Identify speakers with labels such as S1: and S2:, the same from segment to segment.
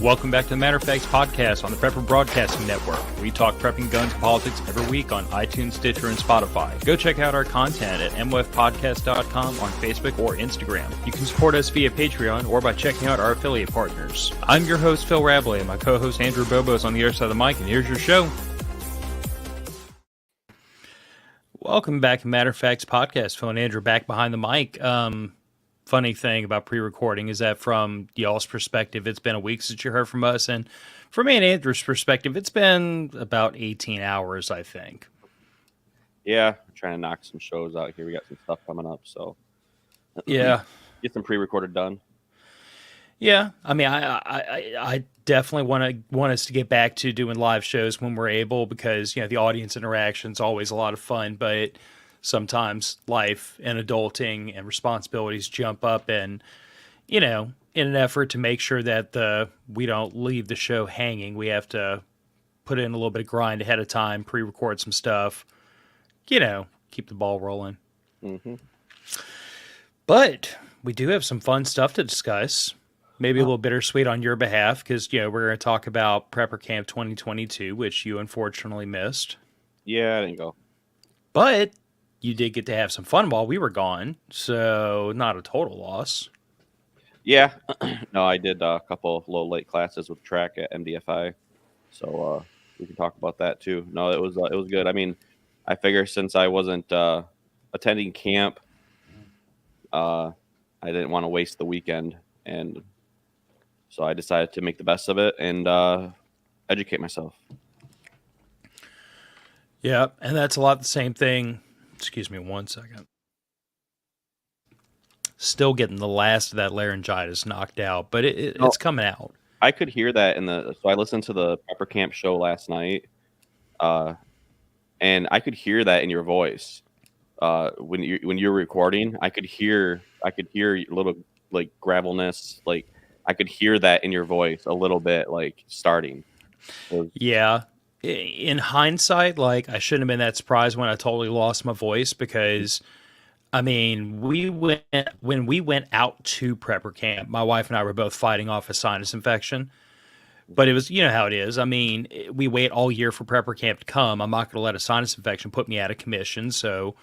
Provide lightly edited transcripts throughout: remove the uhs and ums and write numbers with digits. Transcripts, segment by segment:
S1: Welcome back to the Matter of Facts podcast on the Prepper Broadcasting Network. We talk prepping, guns, and politics every week on iTunes, Stitcher, and Spotify. Go check out our content at mwfpodcast.com on Facebook or Instagram. You can support us via Patreon or by checking out our affiliate partners. I'm your host, Phil Rabalais, and my co-host, Andrew Bobo, is on the other side of the mic, and here's your show. Welcome back to Matter of Facts podcast. Phil and Andrew back behind the mic. Funny thing about pre-recording is that from y'all's perspective, it's been a week since you heard from us, and from me and Andrew's perspective, it's been about 18 hours, I think.
S2: Yeah, we're trying to knock some shows out here. We got some stuff coming up, so
S1: yeah,
S2: get some pre-recorded done.
S1: Yeah, I mean, I definitely want us to get back to doing live shows when we're able, because the audience interaction is always a lot of fun, but sometimes life and adulting and responsibilities jump up, and in an effort to make sure that we don't leave the show hanging, we have to put in a little bit of grind ahead of time, pre-record some stuff, keep the ball rolling.
S2: Mm-hmm.
S1: But we do have some fun stuff to discuss. Maybe a little bittersweet on your behalf, because we're going to talk about Prepper Camp 2022, which you unfortunately missed.
S2: Yeah, I didn't go.
S1: But you did get to have some fun while we were gone, so not a total loss.
S2: Yeah, no, I did a couple low late classes with track at MDFI, so we can talk about that too. No, it was good. I mean, I figure since I wasn't attending camp, I didn't want to waste the weekend, and so I decided to make the best of it and educate myself.
S1: Yeah, and that's a lot the same thing. Excuse me 1 second. Still getting the last of that laryngitis knocked out, but it's coming out.
S2: I could hear that so I listened to the Prepper Camp show last night, and I could hear that in your voice. When you're recording, I could hear a little like gravelness, like I could hear that in your voice a little bit, like starting.
S1: Yeah. In hindsight, I shouldn't have been that surprised when I totally lost my voice, because, I mean, when we went out to Prepper Camp, my wife and I were both fighting off a sinus infection. But it was, how it is. I mean, we wait all year for Prepper Camp to come. I'm not going to let a sinus infection put me out of commission. So,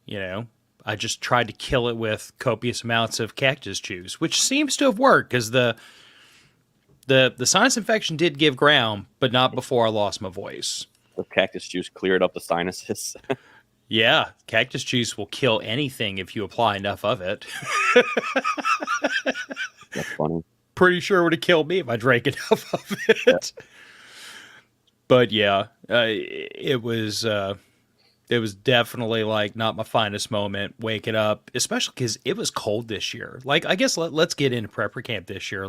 S1: I just tried to kill it with copious amounts of cactus juice, which seems to have worked, because the sinus infection did give ground, but not before I lost my voice.
S2: The cactus juice cleared up the sinuses.
S1: Yeah, cactus juice will kill anything if you apply enough of it.
S2: That's funny.
S1: Pretty sure it would have killed me if I drank enough of it. Yeah. But yeah, it was definitely not my finest moment waking up, especially because it was cold this year. I guess let's get into Prepper Camp this year.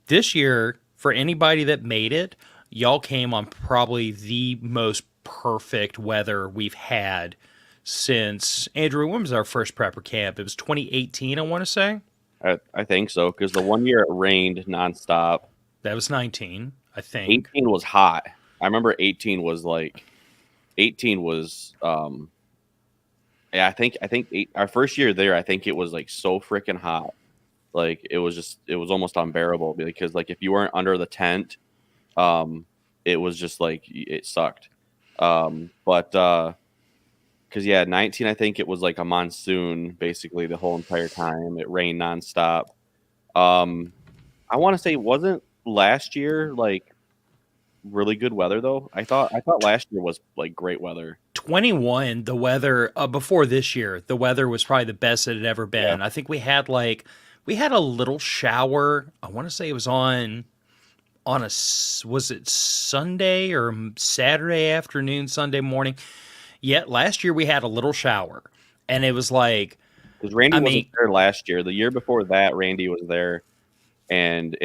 S1: This year, for anybody that made it, y'all came on probably the most perfect weather we've had since, Andrew, when was our first Prepper Camp? It was 2018, I want to say.
S2: I think so, because the one year it rained nonstop.
S1: That was 19, I think.
S2: 18 was hot. I remember 18 was I think our first year there, I think it was so freaking hot. It was almost unbearable, because if you weren't under the tent, it was just it sucked. Because 19, I think it was a monsoon basically the whole entire time. It rained nonstop. I want to say, wasn't last year really good weather though? I thought last year was great weather.
S1: 21, the weather before this year, the weather was probably the best it had ever been. Yeah. I think we had a little shower. I want to say it was on was it Sunday or Saturday afternoon, Sunday morning? Yeah, last year we had a little shower, and it was
S2: because Randy wasn't there last year. The year before that, Randy was there, and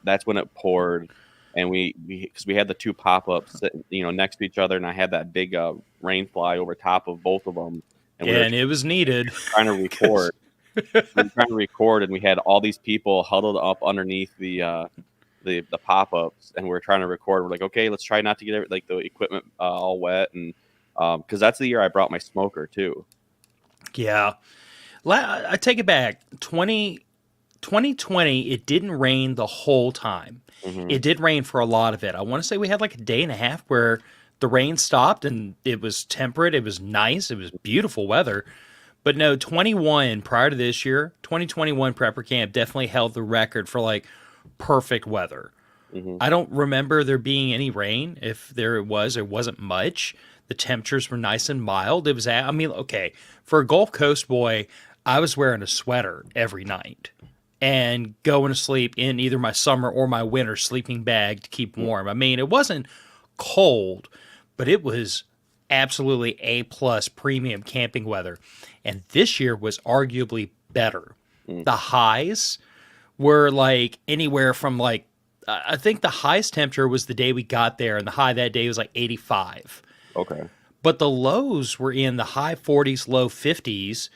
S2: that's when it poured, and because we had the two pop-ups next to each other, and I had that big rain fly over top of both of them,
S1: and it was needed.
S2: Trying to record. We were trying to record, and we had all these people huddled up underneath the pop-ups, and we were trying to record. We're okay, let's try not to get the equipment all wet, and because that's the year I brought my smoker too.
S1: Yeah, I take it back. 2020, it didn't rain the whole time.
S2: Hmm.
S1: It did rain for a lot of it. I want to say we had like a day and a half where the rain stopped and it was temperate. It was nice. It was beautiful weather. But no, 21 prior to this year, 2021 prepper camp definitely held the record for like perfect weather.
S2: Hmm.
S1: I don't remember there being any rain. If there was, there wasn't much. The temperatures were nice and mild. It was, I mean, okay, for a Gulf Coast boy, I was wearing a sweater every night and going to sleep in either my summer or my winter sleeping bag to keep warm. I mean, it wasn't cold, but it was absolutely A plus premium camping weather. And this year was arguably better. The highs were like anywhere from like, I think the highest temperature was the day we got there, and the high that day was like 85.
S2: Okay.
S1: But the lows were in the high 40s, low 50s.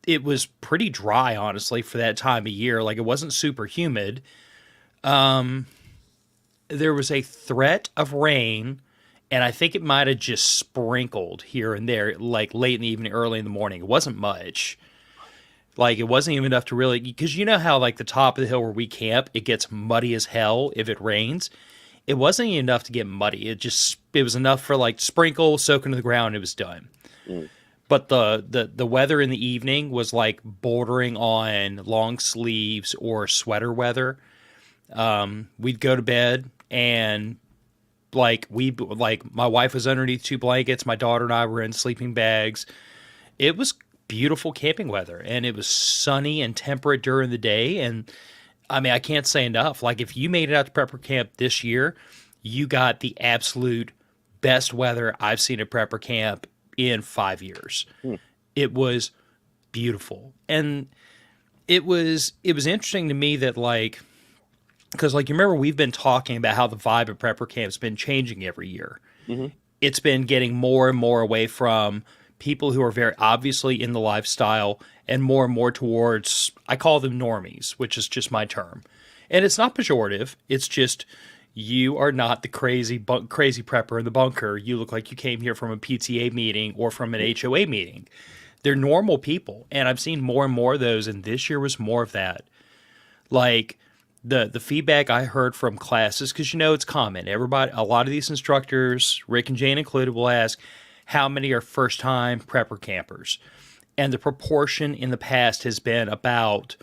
S1: It was pretty dry, honestly, for that time of year. Like, it wasn't super humid. There was a threat of rain, and I think it might have just sprinkled here and there, like late in the evening, early in the morning. It wasn't much. Like, it wasn't even enough to really, because you know how, like, the top of the hill where we camp, it gets muddy as hell if it rains. It wasn't even enough to get muddy. It was enough for, like, sprinkle, soak into the ground, and it was done.
S2: Mm.
S1: But the weather in the evening was, like, bordering on long sleeves or sweater weather. We'd go to bed, and, like, my wife was underneath two blankets. My daughter and I were in sleeping bags. It was beautiful camping weather, and it was sunny and temperate during the day. And I mean, I can't say enough. Like, if you made it out to prepper camp this year, you got the absolute best weather I've seen at prepper camp in 5 years. It was beautiful. And it was interesting to me that, like, because, like, you remember we've been talking about how the vibe of prepper camp's been changing every year.
S2: Hmm.
S1: It's been getting more and more away from people who are very obviously in the lifestyle and more towards, I call them normies, which is just my term. And it's not pejorative. It's just, you are not the crazy prepper in the bunker. You look like you came here from a PTA meeting or from an HOA meeting. They're normal people. And I've seen more and more of those. And this year was more of that. Like, the feedback I heard from classes, because, you know, it's common. Everybody, a lot of these instructors, Rick and Jane included, will ask, how many are first-time prepper campers? And the proportion in the past has been about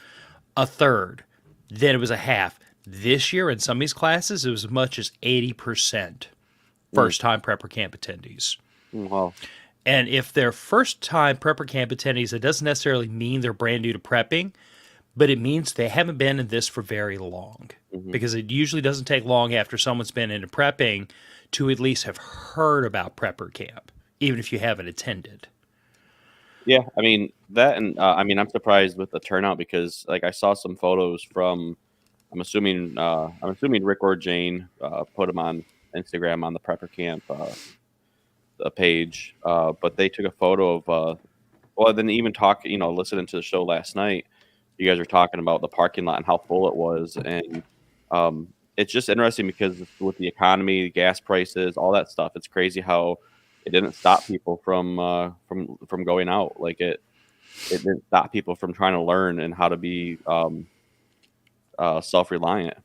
S1: a third. Then it was a half. This year, in some of these classes, it was as much as 80% first-time prepper camp attendees.
S2: Wow.
S1: And if they're first-time prepper camp attendees, it doesn't necessarily mean they're brand new to prepping, but it means they haven't been in this for very long. Because it usually doesn't take long after someone's been into prepping to at least have heard about prepper camp, even if you haven't attended.
S2: Yeah, I mean that, and I mean I'm surprised with the turnout because like I saw some photos from, I'm assuming Rick or Jane put them on Instagram on the prepper camp page, but they took a photo of well, then even listening to the show last night, you guys were talking about the parking lot and how full it was, and it's just interesting because with the economy, gas prices, all that stuff, it's crazy how it didn't stop people from going out. Like it didn't stop people from trying to learn and how to be self-reliant.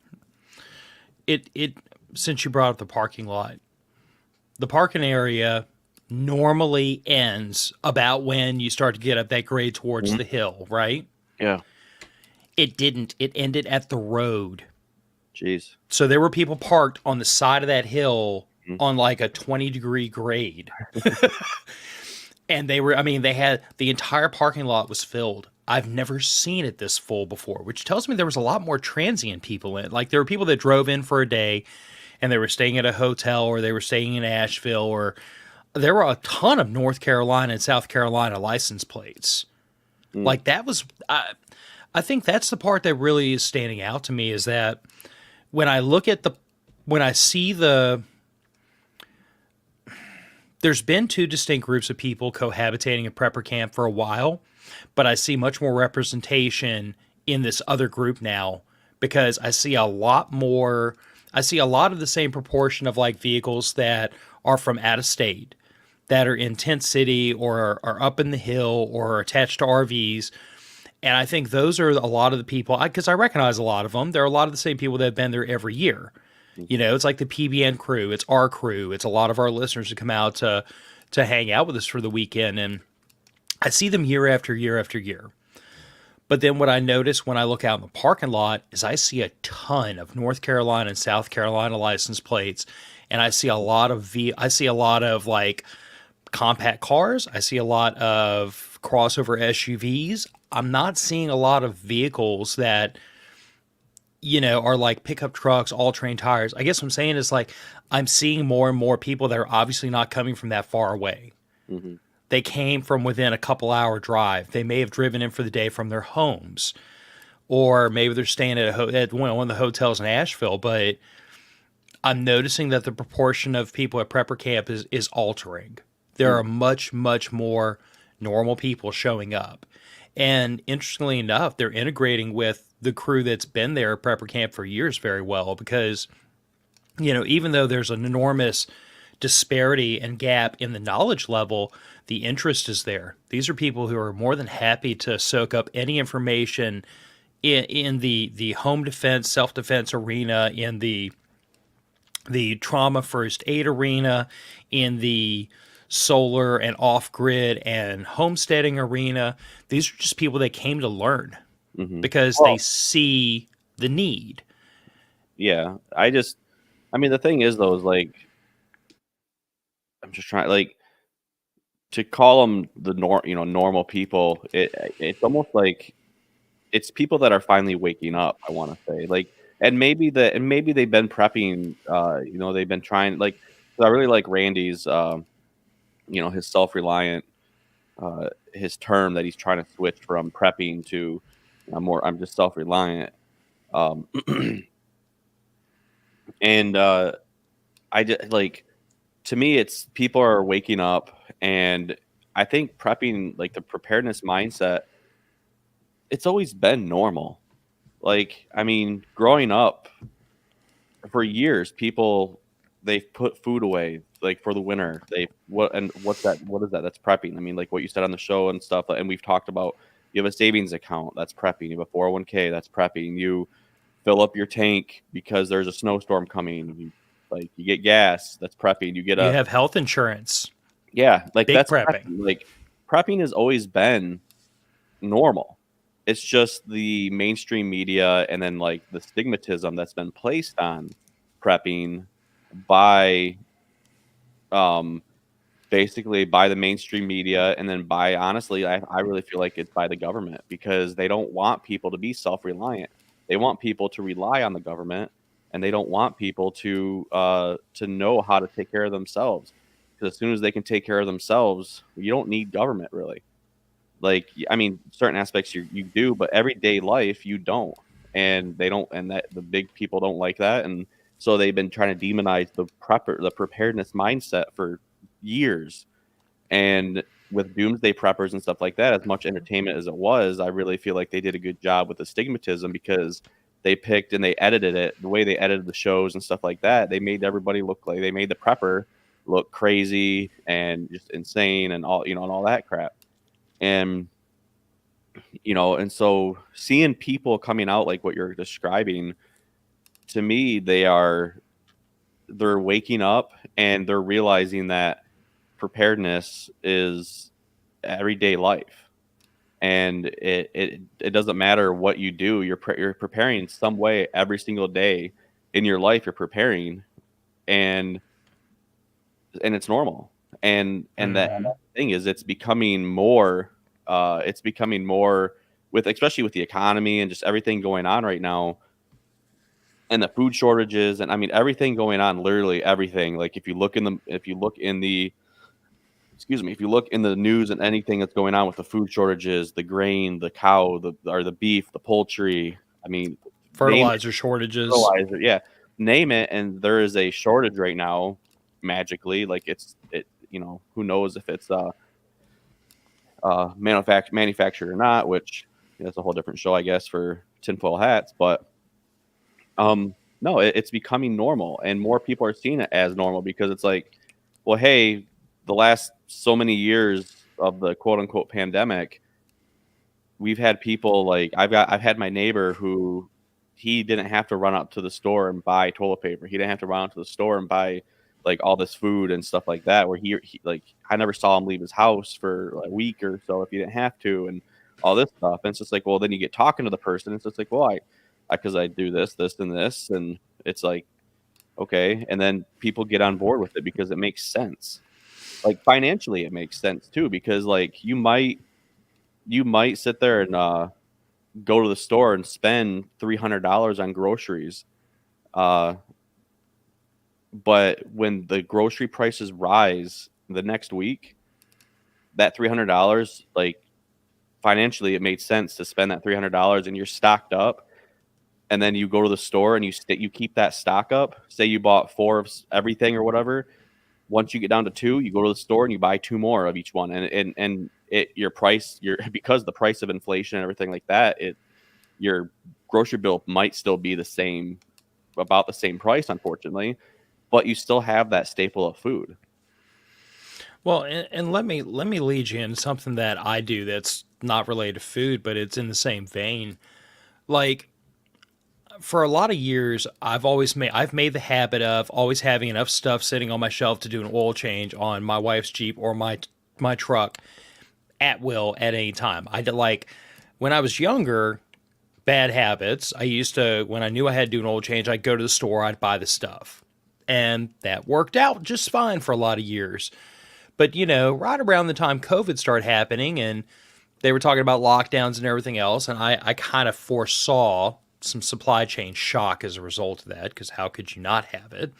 S1: It since you brought up the parking lot, the parking area normally ends about when you start to get up that grade towards the hill, right?
S2: Yeah.
S1: It didn't. It ended at the road.
S2: Jeez.
S1: So there were people parked on the side of that hill on like a 20-degree grade. And they had the entire parking lot was filled. I've never seen it this full before, which tells me there was a lot more transient people in. Like, there were people that drove in for a day and they were staying at a hotel, or they were staying in Asheville, or there were a ton of North Carolina and South Carolina license plates. Like, that was, I think that's the part that really is standing out to me, is that when I see there's been two distinct groups of people cohabitating at prepper camp for a while, but I see much more representation in this other group now, because I see a lot of the same proportion of like vehicles that are from out of state, that are in tent city or are up in the hill or are attached to RVs. And I think those are a lot of the people, because I recognize a lot of them. There are a lot of the same people that have been there every year. You know, it's like the PBN crew, it's our crew, it's a lot of our listeners who come out to hang out with us for the weekend. And I see them year after year after year. But then what I notice when I look out in the parking lot is I see a ton of North Carolina and South Carolina license plates, and I see a lot of I see a lot of like compact cars. I see a lot of crossover SUVs. I'm not seeing a lot of vehicles that, you know, are like pickup trucks, all terrain tires. I guess what I'm saying is like I'm seeing more and more people that are obviously not coming from that far away.
S2: Mm-hmm.
S1: They came from within a couple hour drive. They may have driven in for the day from their homes, or maybe they're staying at one of the hotels in Asheville. But I'm noticing that the proportion of people at prepper camp is altering. There are much, much more normal people showing up. And interestingly enough, they're integrating with the crew that's been there at prepper camp for years very well because, you know, even though there's an enormous disparity and gap in the knowledge level, the interest is there. These are people who are more than happy to soak up any information in the home defense, self defense arena, in the trauma first aid arena, in the solar and off grid and homesteading arena. These are just people that came to learn because they see the need.
S2: Yeah, I mean, the thing is though, is like, I'm just trying like to call them normal people. It's almost like it's people that are finally waking up. I want to say like, and maybe they've been prepping. They've been trying like. 'Cause I really like Randy's. His self-reliant. His term that he's trying to switch from prepping to I'm just self-reliant. Um, and I just like, to me, it's people are waking up, and I think prepping, like the preparedness mindset, it's always been normal. Like, I mean, growing up for years, people, they've put food away like for the winter. What's that? What is that? That's prepping. I mean, like what you said on the show and stuff, and we've talked about. You have a savings account, that's prepping. You have a 401k, that's prepping. You fill up your tank because there's a snowstorm coming. You get gas, that's prepping. You get
S1: You have health insurance.
S2: yeah, like
S1: Big
S2: that's
S1: prepping.
S2: Like prepping has always been normal. It's just the mainstream media and then like the stigmatism that's been placed on prepping by um basically by the mainstream media, and then by, honestly, I really feel like it's by the government, because they don't want people to be self-reliant. They want people to rely on the government, and they don't want people to know how to take care of themselves, because as soon as they can take care of themselves, you don't need government really. Like, I mean, certain aspects you do, but everyday life you don't. And they don't, and that the big people don't like that. And so they've been trying to demonize the preparedness mindset for years. And with doomsday preppers and stuff like that, as much entertainment as it was, I really feel like they did a good job with the stigmatism, because they picked and they edited it the way they edited the shows and stuff like that. They made everybody look like, they made the prepper look crazy and just insane and all, and all that crap. And and so seeing people coming out like what you're describing, to me, they're waking up and they're realizing that preparedness is everyday life, and it doesn't matter what you do. You're preparing some way every single day in your life. You're preparing, and it's normal. And that thing is, it's becoming more with, especially with the economy and just everything going on right now, and the food shortages, and I mean everything going on, literally everything. Like if you look in the if you look in the news and anything that's going on with the food shortages, the grain, the cow, the beef, the poultry, I mean,
S1: Fertilizer shortages.
S2: Fertilizer, yeah, name it, and there is a shortage right now. Magically, like who knows if it's manufactured or not, which that's a whole different show, I guess, for tinfoil hats. But no, it's becoming normal, and more people are seeing it as normal, because it's like, well, hey, the last so many years of the quote unquote pandemic, we've had people like I've had my neighbor who he didn't have to run up to the store and buy toilet paper. He didn't have to run out to the store and buy like all this food and stuff like that. Where he like I never saw him leave his house for like, a week or so if he didn't have to, and all this stuff. And it's just like, well, then you get talking to the person. It's just like, well, I because I do this, and this, and it's like, okay. And then people get on board with it because it makes sense. Like financially, it makes sense too, because like you might sit there and go to the store and spend $300 on groceries, but when the grocery prices rise the next week, that $300, like financially, it made sense to spend that $300, and you're stocked up. And then you go to the store and you keep that stock up. Say you bought 4 of everything or whatever. Once you get down to 2, you go to the store and you buy 2 more of each one. And your price, because the price of inflation and everything like that, your grocery bill might still be the same, about the same price, unfortunately, but you still have that staple of food.
S1: Well, and let me lead you into something that I do that's not related to food, but it's in the same vein. Like, for a lot of years, I've made the habit of always having enough stuff sitting on my shelf to do an oil change on my wife's Jeep or my truck at will at any time. I did, like, when I was younger, bad habits. I used to, when I knew I had to do an oil change, I'd go to the store, I'd buy the stuff, and that worked out just fine for a lot of years. But right around the time COVID started happening, and they were talking about lockdowns and everything else, and I kind of foresaw some supply chain shock as a result of that, because how could you not have it?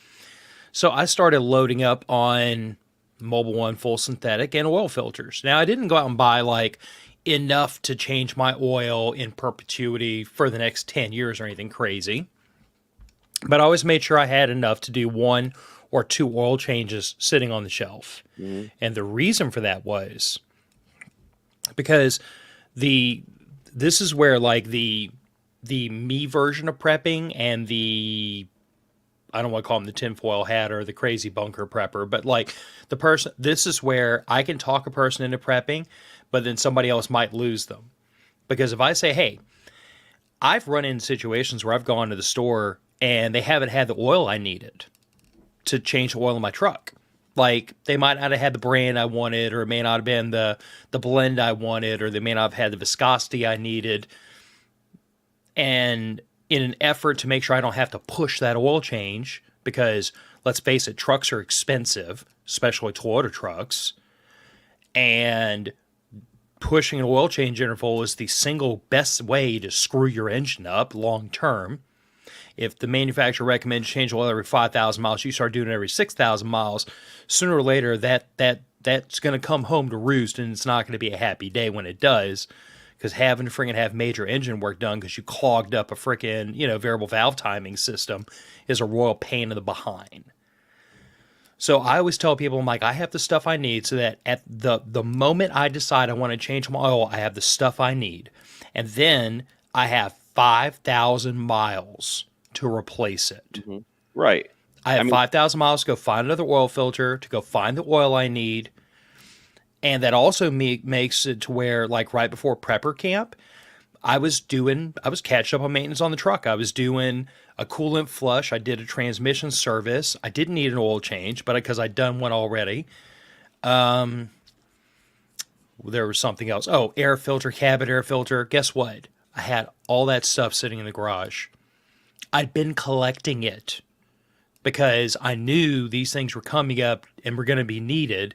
S1: So I started loading up on Mobil 1 full synthetic and oil filters. Now, I didn't go out and buy like enough to change my oil in perpetuity for the next 10 years or anything crazy, but I always made sure I had enough to do 1 or 2 oil changes sitting on the shelf. Mm-hmm. And the reason for that was because this is where like the me version of prepping and I don't want to call him the tinfoil hat or the crazy bunker prepper, but like this is where I can talk a person into prepping, but then somebody else might lose them. Because if I say, hey, I've run into situations where I've gone to the store and they haven't had the oil I needed to change the oil in my truck. Like, they might not have had the brand I wanted, or it may not have been the blend I wanted, or they may not have had the viscosity I needed. And in an effort to make sure I don't have to push that oil change, because let's face it, trucks are expensive, especially Toyota trucks, and pushing an oil change interval is the single best way to screw your engine up long term. If the manufacturer recommends change oil every 5,000 miles, you start doing it every 6,000 miles, sooner or later that's going to come home to roost, and it's not going to be a happy day when it does. Because having to freaking have major engine work done because you clogged up a freaking, variable valve timing system is a royal pain in the behind. So I always tell people, I'm like, I have the stuff I need so that at the moment I decide I want to change my oil, I have the stuff I need. And then I have 5,000 miles to replace it.
S2: Mm-hmm. Right.
S1: I have 5,000 miles to go find another oil filter, to go find the oil I need. And that also makes it to where, like, right before prepper camp, I was catching up on maintenance on the truck. I was doing a coolant flush. I did a transmission service. I didn't need an oil change, but because I'd done one already. There was something else. Oh, air filter, cabin air filter. Guess what? I had all that stuff sitting in the garage. I'd been collecting it because I knew these things were coming up and were going to be needed.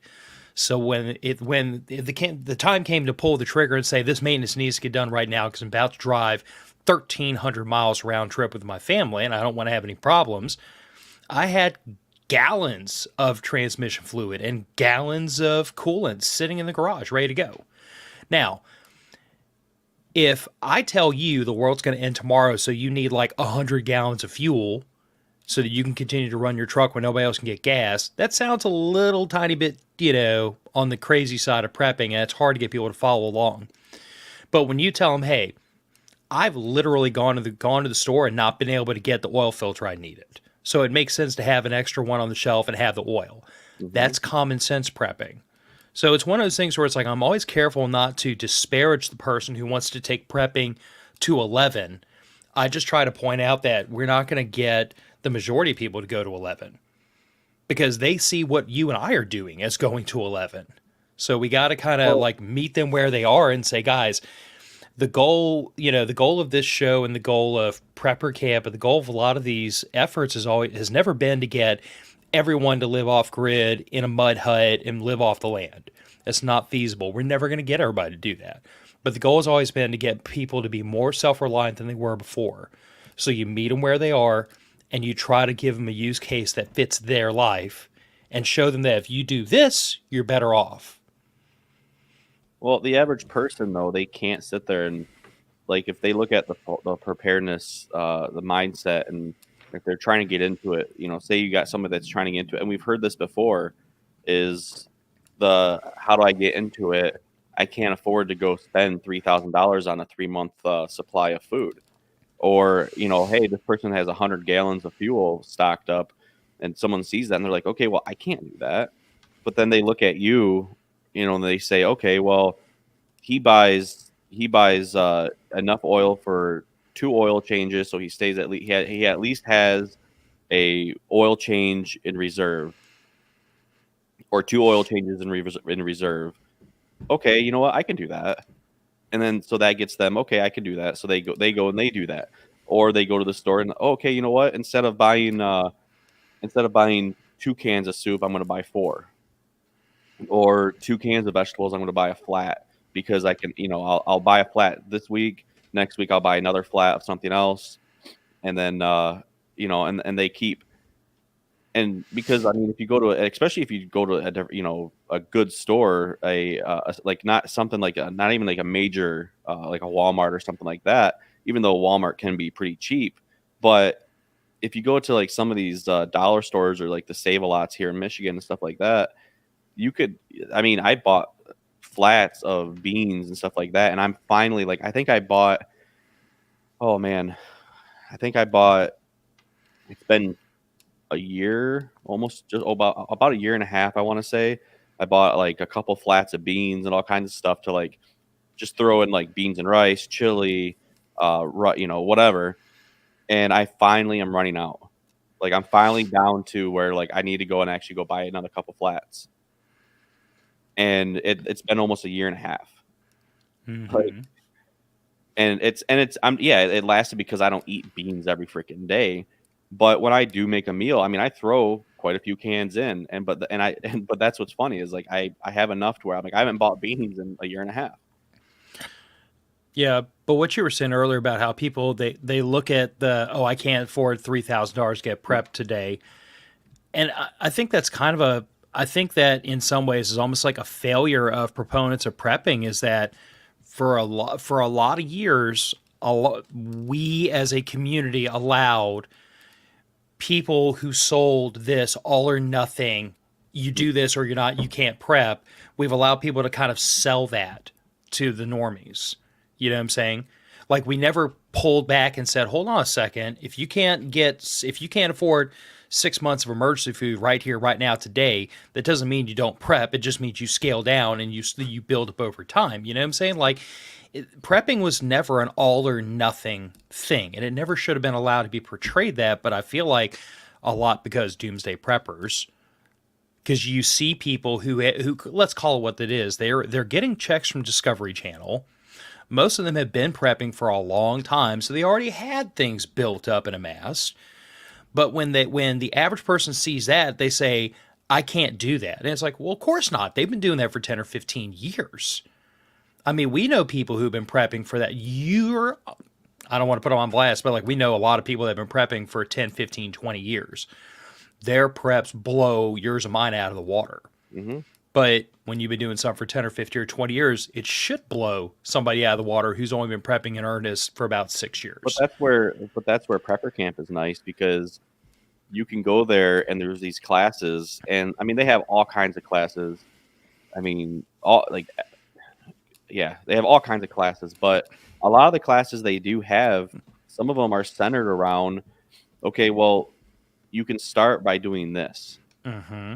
S1: So when the time came to pull the trigger and say this maintenance needs to get done right now because I'm about to drive 1,300 miles round trip with my family and I don't want to have any problems, I had gallons of transmission fluid and gallons of coolant sitting in the garage ready to go. Now, if I tell you the world's going to end tomorrow, so you need like 100 gallons of fuel so that you can continue to run your truck when nobody else can get gas, that sounds a little tiny bit, on the crazy side of prepping, and it's hard to get people to follow along. But when you tell them, hey, I've literally gone to the store and not been able to get the oil filter I needed, so it makes sense to have an extra one on the shelf and have the oil. Mm-hmm. That's common sense prepping. So it's one of those things where it's like I'm always careful not to disparage the person who wants to take prepping to 11. I just try to point out that we're not going to get the majority of people to go to 11 because they see what you and I are doing as going to 11. So we got to kind of
S2: Well,
S1: like meet them where they are and say, guys, the goal, the goal of this show and the goal of prepper camp and the goal of a lot of these efforts has never been to get everyone to live off grid in a mud hut and live off the land. That's not feasible. We're never going to get everybody to do that. But the goal has always been to get people to be more self-reliant than they were before. So you meet them where they are and you try to give them a use case that fits their life and show them that if you do this, you're better off.
S2: well, the average person though, they can't sit there and like if they look at the preparedness, the mindset, and if they're trying to get into it, say you got somebody that's trying to get into it, and we've heard this before, is the how do I get into it? I can't afford to go spend $3,000 on a 3-month supply of food, or hey, this person has 100 gallons of fuel stocked up, and someone sees that and they're like, okay, well, I can't do that. But then they look at you, and they say, okay, well, he buys enough oil for 2 oil changes, so he stays at least he at least has a oil change in reserve, or 2 oil changes in reserve. Okay, you know what? I can do that. And then so that gets them, okay, I can do that. So they go and they do that. Or they go to the store and, okay, you know what? Instead of buying 2 cans of soup, I'm going to buy 4. Or 2 cans of vegetables, I'm going to buy a flat, because I can, I'll buy a flat this week. Next week, I'll buy another flat of something else. And then, and they keep, and because I mean, if you go to, especially if you go to a good store, like not something like not even like a major, like a Walmart or something like that, even though Walmart can be pretty cheap. But if you go to like some of these dollar stores, or like the Save-A-Lots here in Michigan and stuff like that, you could, I mean, I bought flats of beans and stuff like that, and I'm finally like, I think I bought, oh man, I think I bought, it's been a year, almost just about a year and a half, I want to say. I bought like a couple flats of beans and all kinds of stuff to like just throw in, like beans and rice, chili, whatever. And I finally am running out. Like I'm finally down to where like I need to go and actually go buy another couple flats. And it's been almost a year and a half. Like,
S1: Mm-hmm.
S2: and it lasted because I don't eat beans every freaking day. But when I do make a meal, I mean, I throw quite a few cans in, but that's what's funny is like I have enough to where I'm like I haven't bought beans in a year and a half.
S1: Yeah, but what you were saying earlier about how people they look at I can't afford $3,000 to get prepped today, and I think that's kind of I think that in some ways is almost like a failure of proponents of prepping is that for a lot of years, we as a community allowed people who sold this all or nothing. You do this or you're not. You can't prep. We've allowed people to kind of sell that to the normies. You know what I'm saying? Like we never pulled back and said, "Hold on a second. If you can't afford 6 months of emergency food right here, right now, today, that doesn't mean you don't prep. It just means you scale down and you build up over time." You know what I'm saying? Like prepping was never an all or nothing thing, and it never should have been allowed to be portrayed that. But I feel like a lot because doomsday preppers, because you see people who let's call it what it is. They're getting checks from Discovery Channel. Most of them have been prepping for a long time, so they already had things built up and amassed. But when the average person sees that, they say, "I can't do that," and it's like, well, of course not. They've been doing that for 10 or 15 years. I mean, we know people who've been prepping for that. I don't want to put them on blast, but like we know a lot of people that have been prepping for 10, 15, 20 years. Their preps blow yours and mine out of the water.
S2: Hmm.
S1: But when you've been doing something for 10 or 50 or 20 years, it should blow somebody out of the water who's only been prepping in earnest for about 6 years.
S2: But that's where prepper camp is nice, because you can go there and there's these classes, and I mean they have all kinds of classes. I mean, all like, yeah, they have all kinds of classes, but a lot of the classes they do have, some of them are centered around, okay, well, you can start by doing this.
S1: Mm-hmm.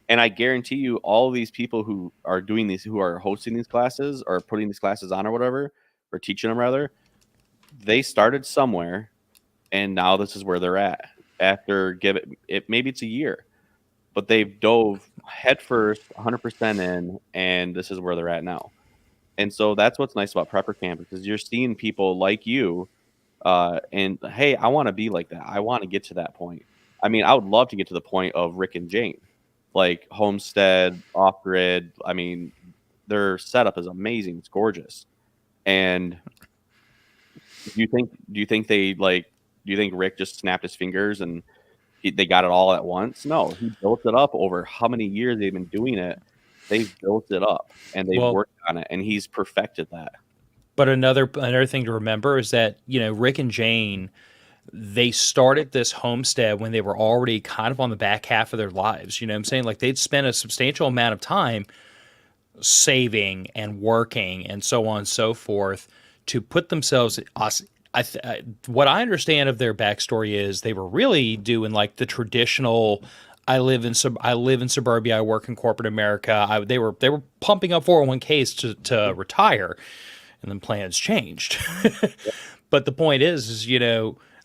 S2: And I guarantee you, all of these people who are doing these, who are hosting these classes or putting these classes on or whatever, or teaching them rather, they started somewhere, and now this is where they're at. After maybe it's a year, but they've dove headfirst, 100% in, and this is where they're at now. And so that's what's nice about prepper camp, because you're seeing people like you, and hey, I want to be like that. I want to get to that point. I mean, I would love to get to the point of Rick and Jane, like homestead, off grid. I mean, their setup is amazing. It's gorgeous. And do you think Rick just snapped his fingers and they got it all at once? No, he built it up over how many years they've been doing it. They've built it up and they've
S1: Well,
S2: worked on it, and he's perfected that.
S1: but another thing to remember is that, Rick and Jane, they started this homestead when they were already kind of on the back half of their lives. You know what I'm saying? Like they'd spent a substantial amount of time saving and working and so on and so forth to put themselves. What I understand of their backstory is they were really doing like the traditional. I live in suburbia. I work in corporate America. They were pumping up 401ks to retire, and then plans changed. But the point is,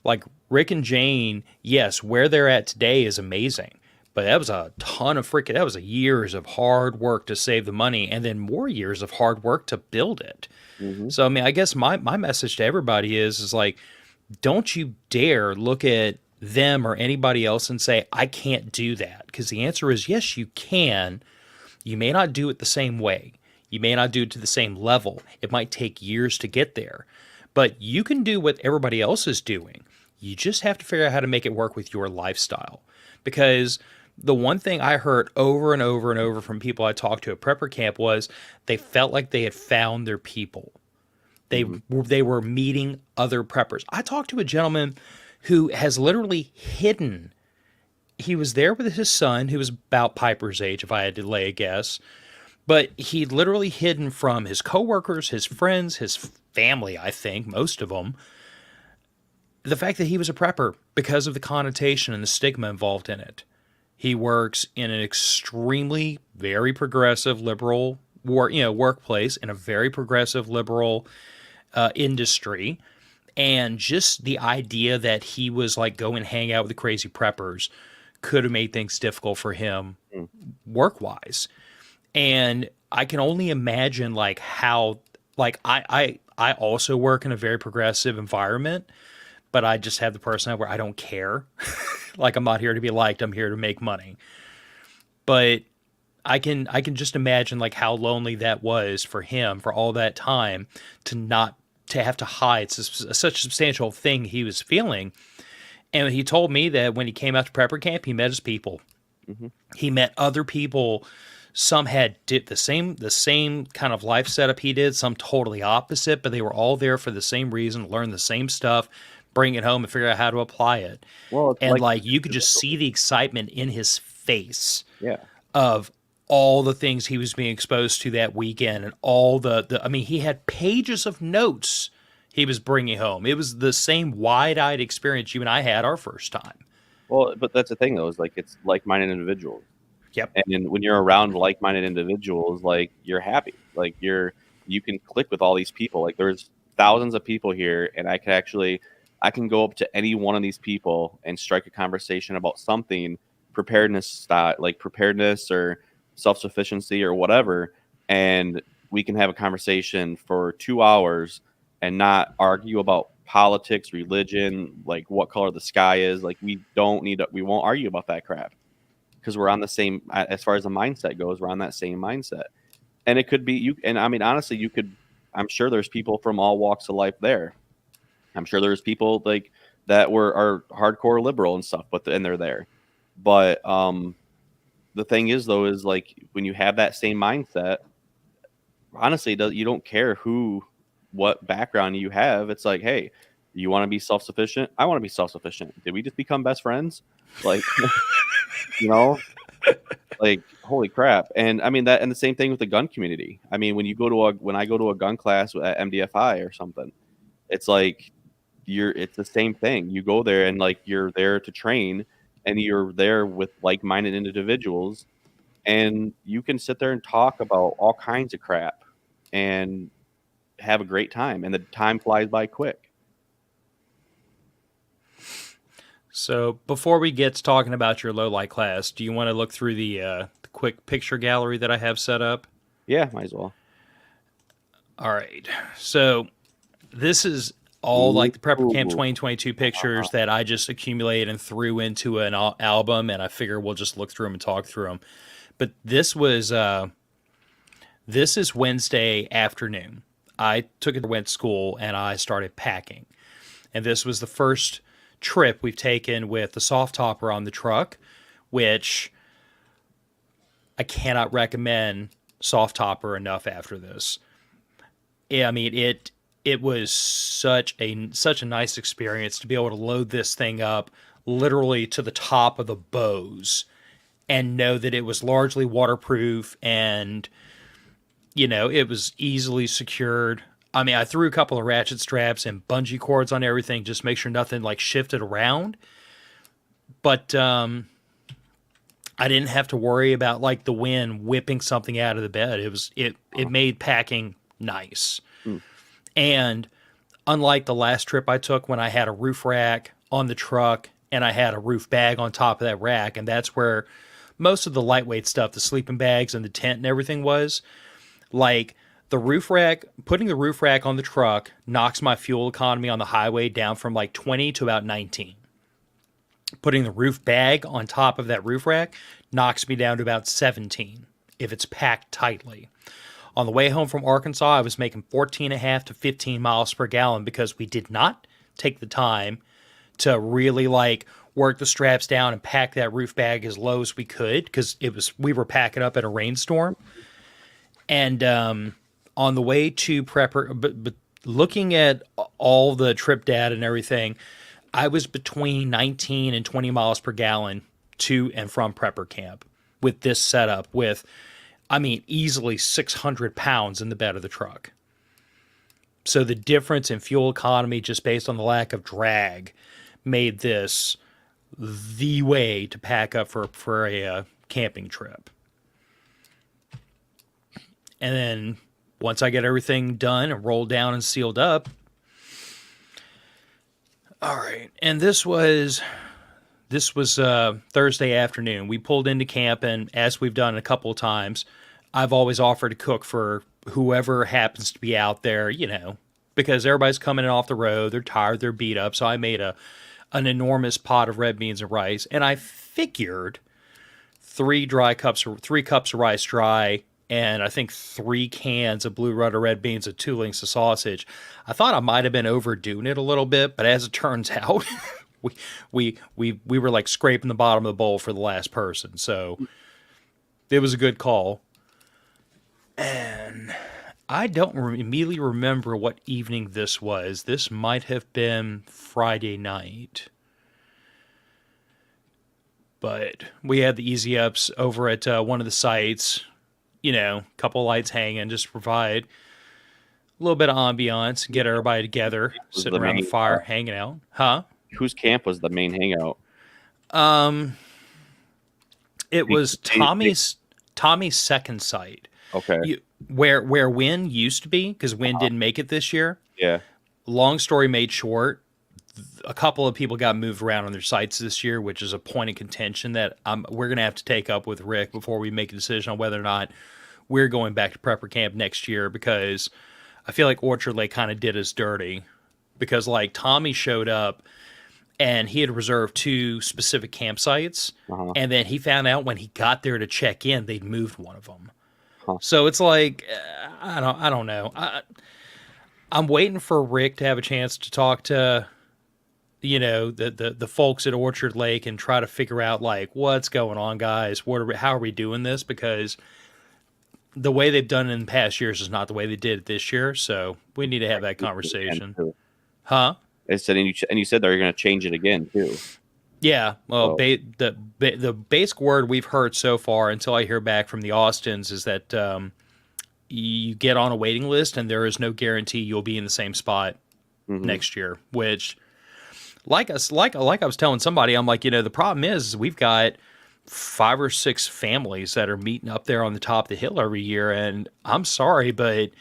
S1: like Rick and Jane, yes, where they're at today is amazing. But that was a ton of that was years of hard work to save the money, and then more years of hard work to build it.
S2: Mm-hmm.
S1: So, I mean, I guess my message to everybody is like, don't you dare look at them or anybody else and say, I can't do that. Because the answer is yes, you can. You may not do it the same way. You may not do it to the same level. It might take years to get there. But you can do what everybody else is doing. You just have to figure out how to make it work with your lifestyle. Because the one thing I heard over and over and over from people I talked to at prepper camp was they felt like they had found their people. They were meeting other preppers. I talked to a gentleman who has literally hidden. He was there with his son, who was about Piper's age, if I had to lay a guess. But he literally hidden from his coworkers, his friends, his family, I think, most of them, the fact that he was a prepper because of the connotation and the stigma involved in it. He works in an extremely, very progressive, liberal workplace in a very progressive, liberal industry. And just the idea that he was like go and hang out with the crazy preppers could have made things difficult for him work wise. And I can only imagine like how like I also work in a very progressive environment, but I just have the personality where I don't care. Like I'm not here to be liked, I'm here to make money. But I can just imagine like how lonely that was for him for all that time to not to have to hide such a substantial thing he was feeling. And he told me that when he came out to prepper camp, he met his people.
S2: Mm-hmm.
S1: He met other people. Some had did the same kind of life setup he did, some totally opposite, but they were all there for the same reason, learn the same stuff, bring it home and figure out how to apply it.
S2: Well, it's
S1: And
S2: like,
S1: like you could just see the excitement in his face
S2: yeah.
S1: of all the things he was being exposed to that weekend and all the I mean, he had pages of notes he was bringing home. It was the same wide-eyed experience you and I had our first time.
S2: Well, but that's the thing though, is like it's like-minded individuals.
S1: Yep.
S2: And when you're around like-minded individuals, like you're happy, like you can click with all these people. Like there's thousands of people here, and I can go up to any one of these people and strike a conversation about something, preparedness style, like preparedness or self-sufficiency or whatever, and we can have a conversation for 2 hours and not argue about politics, religion, like what color the sky is. Like we won't argue about that crap, because we're on the same, as far as the mindset goes, we're on that same mindset. And it could be you, and I mean honestly, I'm sure there's people from all walks of life there. I'm sure there's people like that are hardcore liberal and stuff, and they're there. But the thing is though, is like when you have that same mindset, honestly, you don't care what background you have. It's like, hey, you want to be self-sufficient? I want to be self-sufficient. Did we just become best friends? Like, you know, like holy crap. And I mean that, and the same thing with the gun community. I mean, when I go to a gun class at MDFI or something, it's like it's the same thing. You go there and like you're there to train, and you're there with like-minded individuals, and you can sit there and talk about all kinds of crap and have a great time, and the time flies by quick.
S1: So before we get to talking about your low light class, do you want to look through the quick picture gallery that I have set up?
S2: Yeah, might as well.
S1: All right. So this is all like the Prepper Camp
S2: Ooh.
S1: 2022 pictures that I just accumulated and threw into an album, and I figure we'll just look through them and talk through them. But this is Wednesday afternoon. I went to school and I started packing. And this was the first trip we've taken with the soft topper on the truck, which I cannot recommend soft topper enough after this. I mean, it was such a nice experience to be able to load this thing up literally to the top of the bows and know that it was largely waterproof and, you know, it was easily secured. I mean, I threw a couple of ratchet straps and bungee cords on everything, just make sure nothing like shifted around. But I didn't have to worry about like the wind whipping something out of the bed. It made packing nice. And unlike the last trip I took when I had a roof rack on the truck and I had a roof bag on top of that rack, and that's where most of the lightweight stuff, the sleeping bags and the tent and everything was, like the roof rack, putting the roof rack on the truck knocks my fuel economy on the highway down from like 20 to about 19. Putting the roof bag on top of that roof rack knocks me down to about 17 if it's packed tightly. On the way home from Arkansas, I was making 14.5 to 15 miles per gallon because we did not take the time to really like work the straps down and pack that roof bag as low as we could because we were packing up at a rainstorm. And on the way to Prepper, but looking at all the trip data and everything, I was between 19 and 20 miles per gallon to and from Prepper Camp with this setup with, I mean, easily 600 pounds in the bed of the truck. So the difference in fuel economy just based on the lack of drag made this the way to pack up for a camping trip. And then once I get everything done and rolled down and sealed up, all right. And this was Thursday afternoon. We pulled into camp, and as we've done a couple of times, I've always offered to cook for whoever happens to be out there, you know, because everybody's coming in off the road. They're tired. They're beat up. So I made an enormous pot of red beans and rice, and I figured 3 cups of rice dry, and I think 3 cans of Blue Rudder red beans and 2 links of sausage. I thought I might have been overdoing it a little bit, but as it turns out, we were like scraping the bottom of the bowl for the last person. So it was a good call. And I don't immediately remember what evening this was. This might have been Friday night. But we had the easy ups over at one of the sites. You know, a couple lights hanging, just to provide a little bit of ambiance, get everybody together, sitting around the fire, hanging out. Huh?
S2: Whose camp was the main hangout?
S1: It was Tommy's second site.
S2: Okay.
S1: Where Wynn used to be, because Wynn didn't make it this year.
S2: Yeah.
S1: Long story made short, a couple of people got moved around on their sites this year, which is a point of contention that we're going to have to take up with Rick before we make a decision on whether or not we're going back to Prepper Camp next year, because I feel like Orchard Lake kind of did us dirty, because like Tommy showed up and he had reserved 2 specific campsites, and then he found out when he got there to check in, they'd moved one of them. So it's like, I don't know. I'm waiting for Rick to have a chance to talk to, you know, the folks at Orchard Lake and try to figure out like what's going on, guys. How are we doing this? Because the way they've done it in past years is not the way they did it this year. So we need to have that conversation. Huh?
S2: They said, and you said they're going to change it again too.
S1: Yeah. Well, the basic word we've heard so far, until I hear back from the Austins, is that you get on a waiting list and there is no guarantee you'll be in the same spot next year. Which, like I was telling somebody, I'm like, you know, the problem is we've got 5 or 6 families that are meeting up there on the top of the hill every year. And I'm sorry, but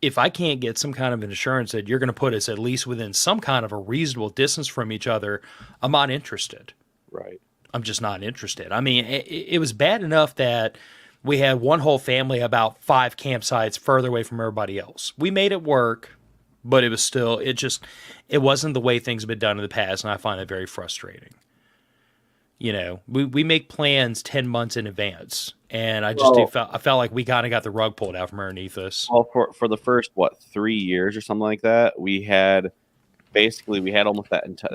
S1: if I can't get some kind of insurance that you're going to put us at least within some kind of a reasonable distance from each other, I'm not interested.
S2: Right.
S1: I'm just not interested. I mean, it was bad enough that we had one whole family about 5 campsites further away from everybody else. We made it work, but it was still, it wasn't the way things have been done in the past, and I find it very frustrating. You know, we make plans 10 months in advance, and
S2: Well,
S1: I felt like we kind of got the rug pulled out from underneath us.
S2: well, for the first what 3 years or something like that, we had almost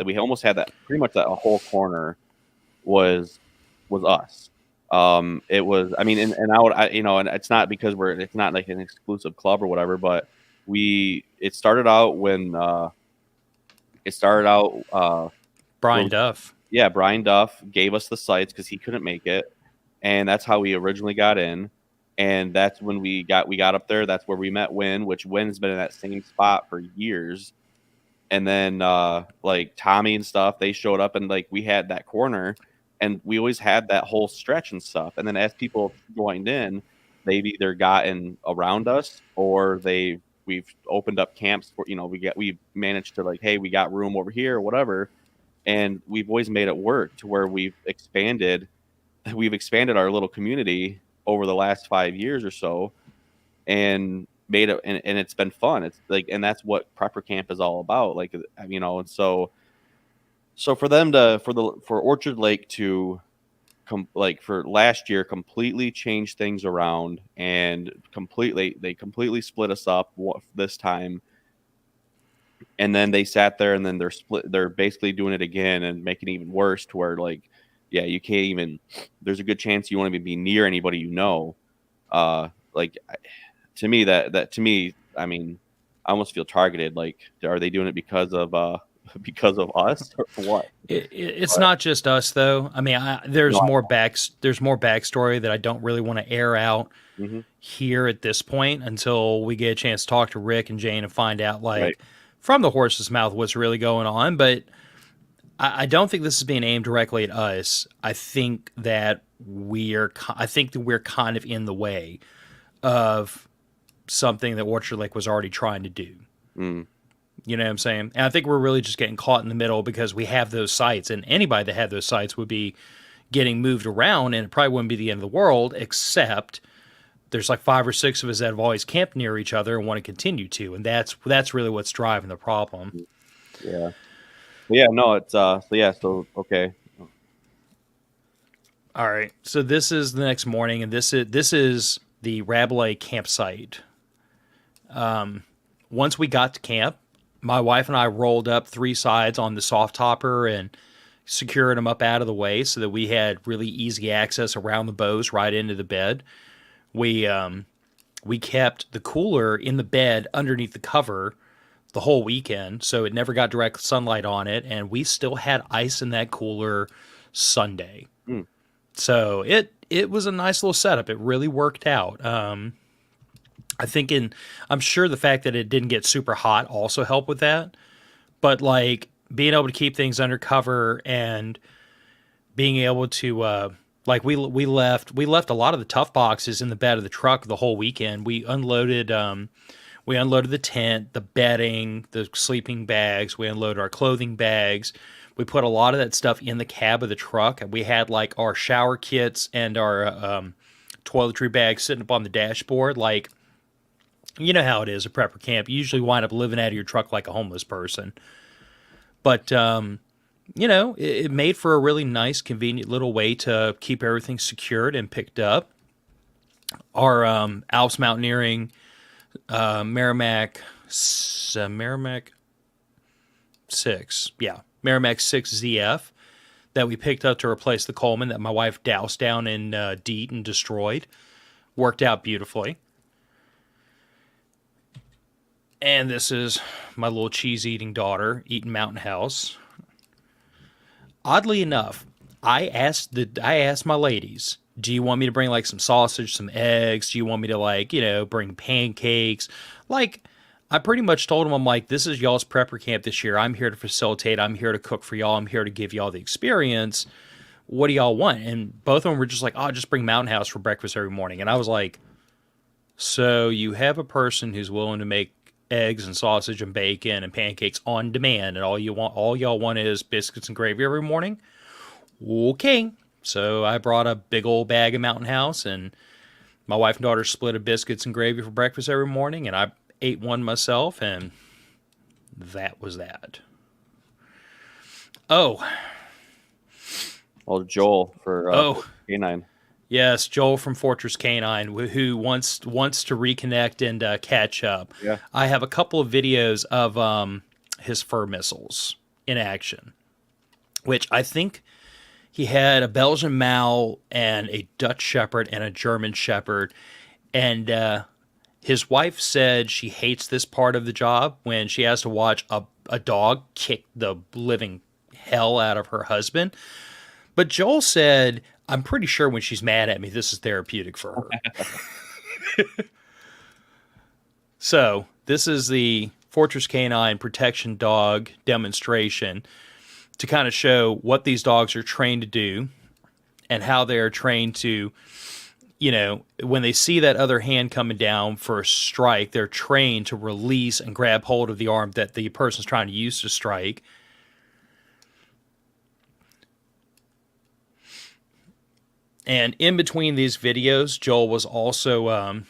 S2: we almost had that pretty much that whole corner was us. It was, I mean, and and it's not because it's not like an exclusive club or whatever, but it started out when it started out
S1: Brian Duff.
S2: yeah, Brian Duff gave us the sites because he couldn't make it, and that's how we originally got in. And that's when we got up there. That's where we met Win, which Win's been in that same spot for years. And then like Tommy and stuff, they showed up, and like we had that corner, and we always had that whole stretch and stuff. And then as people joined in, they've either gotten around us or we've opened up camps for we managed to like, hey, we got room over here or whatever. And we've always made it work to where we've expanded our little community over the last 5 years or so, and made it, and it's been fun. It's like, and that's what prepper camp is all about. Like, and so for Orchard Lake to for last year completely change things around, and they completely split us up this time. And then they sat there, and then they're basically doing it again and making it even worse to where, like, yeah, you can't even, there's a good chance you won't even be near anybody, like, to me, I mean, I almost feel targeted. Like, are they doing it because of because of us or what?
S1: It's not just us, though. I mean, there's more backstory that I don't really want to air out
S2: Mm-hmm.
S1: here at this point until we get a chance to talk to Rick and Jane and find out, like,
S2: Right.
S1: from the horse's mouth what's really going on. But I don't think this is being aimed directly at us. I think that we're kind of in the way of something that Orchard Lake was already trying to do.
S2: Mm.
S1: You know what I'm saying? And I think we're really just getting caught in the middle because we have those sites, and anybody that had those sites would be getting moved around, and it probably wouldn't be the end of the world, except there's like 5 or 6 of us that have always camped near each other and want to continue to, and that's really what's driving the problem.
S2: Yeah. Yeah. No. It's So okay.
S1: All right. So this is the next morning, and this is the Rabelais campsite. Once we got to camp, my wife and I rolled up 3 sides on the soft topper and secured them up out of the way so that we had really easy access around the bows right into the bed. We kept the cooler in the bed underneath the cover the whole weekend, so it never got direct sunlight on it, and we still had ice in that cooler Sunday.
S2: Mm.
S1: So it was a nice little setup. It really worked out. I'm sure the fact that it didn't get super hot also helped with that. But like being able to keep things under cover and being able to like we left a lot of the tough boxes in the bed of the truck the whole weekend. We unloaded the tent, the bedding, the sleeping bags. We unloaded our clothing bags. We put a lot of that stuff in the cab of the truck, and we had like our shower kits and our toiletry bags sitting up on the dashboard. Like, you know how it is at prepper camp. You usually wind up living out of your truck like a homeless person. But, it made for a really nice, convenient little way to keep everything secured and picked up. Our Alps Mountaineering Merrimack 6. Yeah, Merrimack 6 ZF that we picked up to replace the Coleman that my wife doused down in DEET and destroyed. Worked out beautifully. And this is my little cheese-eating daughter eating Mountain House. Oddly enough, I asked my ladies, do you want me to bring like some sausage, some eggs? Do you want me to bring pancakes? Like, I pretty much told them, I'm like, this is y'all's prepper camp this year. I'm here to facilitate. I'm here to cook for y'all. I'm here to give y'all the experience. what do y'all want? And both of them were just like, oh, just bring Mountain House for breakfast every morning. And I was like, so you have a person who's willing to make eggs and sausage and bacon and pancakes on demand, and all y'all want is biscuits and gravy every morning? Okay. So I brought a big old bag of Mountain House, and my wife and daughter split a biscuits and gravy for breakfast every morning, and I ate one myself, and that was that. Oh,
S2: Well, Joel for Canine.
S1: yes, Joel from Fortress Canine, who wants to reconnect and catch up.
S2: Yeah.
S1: I have a couple of videos of his fur missiles in action, which I think he had a Belgian Mal and a Dutch Shepherd and a German Shepherd, and his wife said she hates this part of the job when she has to watch a dog kick the living hell out of her husband. But Joel said, I'm pretty sure when she's mad at me, this is therapeutic for her. So, this is the Fortress Canine protection dog demonstration to kind of show what these dogs are trained to do and how they're trained to, when they see that other hand coming down for a strike, they're trained to release and grab hold of the arm that the person's trying to use to strike. And in between these videos, Joel was also,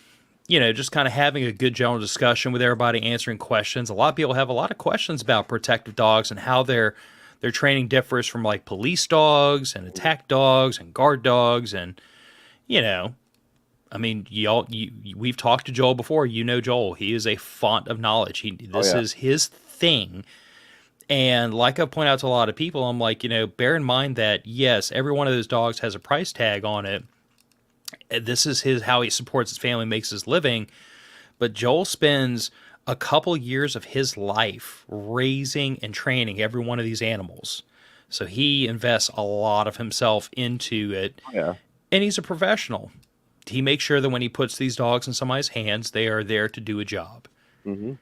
S1: just kind of having a good general discussion with everybody, answering questions. A lot of people have a lot of questions about protective dogs and how their training differs from like police dogs and attack dogs and guard dogs. And, I mean, we've talked to Joel before. You know Joel. He is a font of knowledge. This is his thing. And like I've pointed out to a lot of people, I'm like, bear in mind that, yes, every one of those dogs has a price tag on it. This is how he supports his family, makes his living. But Joel spends a couple years of his life raising and training every one of these animals. So he invests a lot of himself into it.
S2: Yeah.
S1: And he's a professional. He makes sure that when he puts these dogs in somebody's hands, they are there to do a job.
S2: Mm-hmm.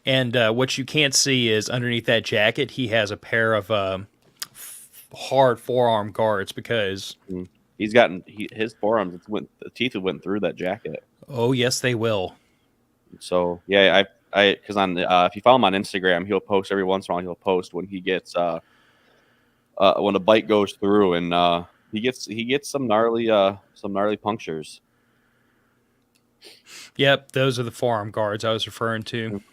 S1: And what you can't see is underneath that jacket, he has a pair of hard forearm guards because
S2: he's gotten his forearms. The teeth went through that jacket.
S1: Oh yes, they will.
S2: So yeah, I because on if you follow him on Instagram, he'll post every once in a while. He'll post when he gets when a bite goes through, and he gets some gnarly punctures.
S1: Yep, those are the forearm guards I was referring to.